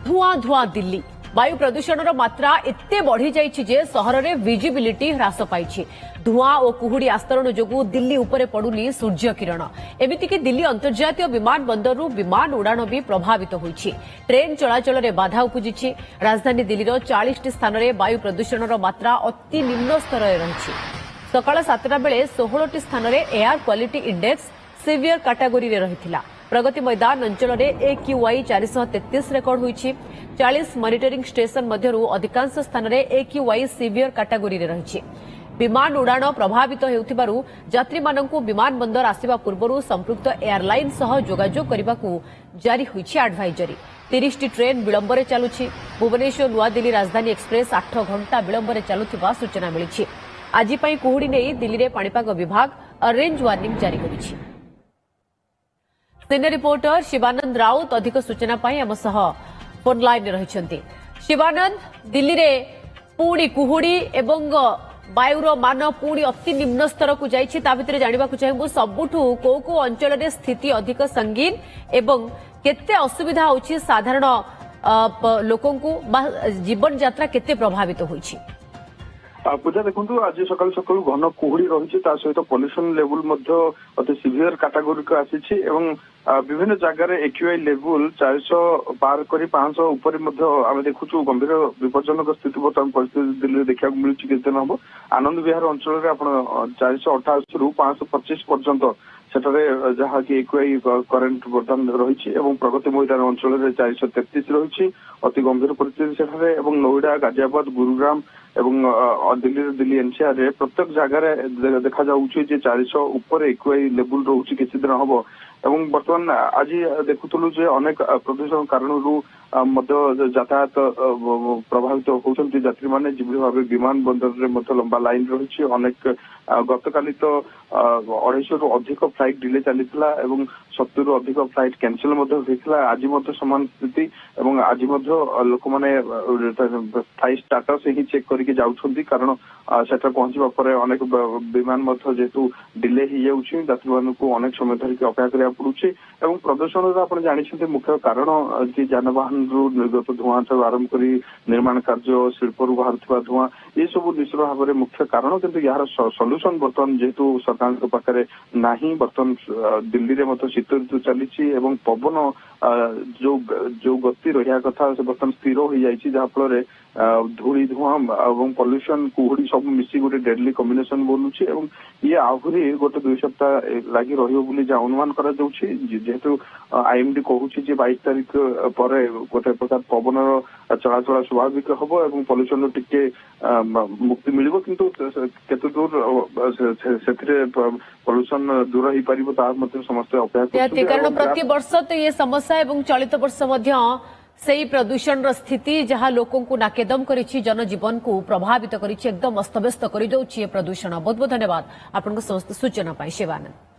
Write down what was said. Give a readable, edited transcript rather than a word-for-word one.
धुआं धुआं दिल्ली वायु प्रदूषण मात्रा एते बढ़ी जाइछि जे सहर रे विजिबिलिटी ह्रास पाइछि। धुआं और कुहुड़ी आस्तरण जोगु दिल्ली उपरे पड़ुनी सूर्य किरण। एमितिकी दिल्ली अंतर्जातीय विमान बंदरु विमान उड़ाण भी प्रभावित होइछि। ट्रेन चलाचल रे बाधा उपजिछि। राजधानी दिल्लीर 40 स्थान रे वायु प्रदूषण मात्रा अति निम्न स्तर रे रहिछि। सकाळ 7टा बेले 16टी स्थान रे air quality index severe category रे रहिथिला। प्रगति मैदान अंचल में AQI 433 रेकर्ड होइछि। 40 मॉनिटरिंग स्टेशन मध्यरु अधिकांश स्थान में AQI सिवियर कैटेगरी रे रहिछि। विमान उड़ाण प्रभावित हेउथिबारु यात्री माननकु विमान बंदर आसिबा पूर्वरु संपृक्त एयरलाइन सह जोगाजोग करबाकू जारी होइछि एडवाइजरी। 30 टी ट्रेन विलंब रे चालुछि। भुवनेश्वर नुआ दिल्ली राजधानी एक्सप्रेस 8 घंटा विलंब रे चालुथिबा सूचना मिलिछि। आज पई कुहुडी नै दिल्ली रे पाणीपाग विभाग ऑरेंज वार्निंग जारी करिछि। सीनियर रिपोर्टर शिवानंद राउत अधिक सूचना पाई आम सह फोन लाइन रही। शिवानंद, दिल्ली रे पुणी कुहुड़ी एवं वायुर मान पुणी अति निम्न स्तर को जाइछि। ता भितरे जानिबा को चाहे सबुठु को अंचल रे स्थिति अधिक संगीन एवं केते असुविधा होछि साधारण लोकंकु जीवन यात्रा केते प्रभावित होइछि? पूजा देखु आज सकाल सकाल घन कुहुड़ी रही सहित पॉल्यूशन लेवल अति सिवियर कैटेगोरी को आसी एवं विभिन्न जगह AQI लेवल 400 पार कर 500 उपर आम देखु गंभीर विपज्जनक स्थिति बर्तमान परिस्थिति दिल्ली देखा मिलूँ किसी दिन हम आनंद विहार अंचल 488 रु 525 पर्यंत सेठारे जहाँकि AQI करेन्ट बर्तमान रही प्रगति मैदान अंचल 433 रही अति गंभीर परिस्थिति सेठारे नोएडा गाजियाबाद गुरुग्राम एवं दिल्ली NCR रे प्रत्येक जगह देखा जाउछि जे 400 ऊपर AQI लेवल रोचे किसी दिन हम एवं बर्तमान आज देखुलु जे अनेक प्रदूषण कारणरू यातायात प्रभावित होती यात्री मैंने जिभली भाव विमान बंदर में लंबा लाइन रही अनेक गतकाली तो 250 रु अधिक फ्लाइट डिले चली 70 रु अधिक फ्लाइट कैंसिल होता आज समान स्थिति एवं आज लोक मैंने फ्लाइट स्टाटस ही चेक करके जाउछंती कारण सेटा पहुंचवा पर अनेक विमान जेहेतु डिले हो जाउछि यात्री मानकु अनेक समय धरिक अपेक्षा करिया पड़ुछि एवं प्रदूषण आपण जानिछंती मुख्य कारण कि जानवाहन निर्गत धुआं ठारू आरंभ कर निर्माण कार्य शिल्प बाहर धुआं ये सब निश्चित भाव में मुख्य कारण किंतु यार सॉल्यूशन बर्तमान जेहेतु सरकार पाखे नहीं बर्तमान दिल्ली में शीत ऋतु चली पवन जो गति रहा कथा से बर्तमान स्थिर हो जाए जहाँफल धूली धुआं और पॉल्यूशन कुहुड़ी सब मिसी गोटे डेडली कॉम्बिनेशन बोलूची ये आहरी गोटे 2 सप्ताह लगी अनुमान करा जेहेतु IMD कहूँ 22 तारीख पर गोटे प्रकार पवन चलाचल स्वाभाविक हम और पॉल्यूशन टिके मुक्ति मिल किंतु केते दूर से पॉल्यूशन दूर हो पार समस्त अपेक्षा कारण प्रति वर्ष तो ये समस्या एवं चलित वर्ष सेही प्रदूषण स्थिति जहाँ लोकों को नाकेदम करिछि जनजीवन को प्रभावित करिछि एकदम अस्तव्यस्त कर प्रदूषण। बहुत बहुत धन्यवाद आपन समस्त सूचना पाई शिवानंद।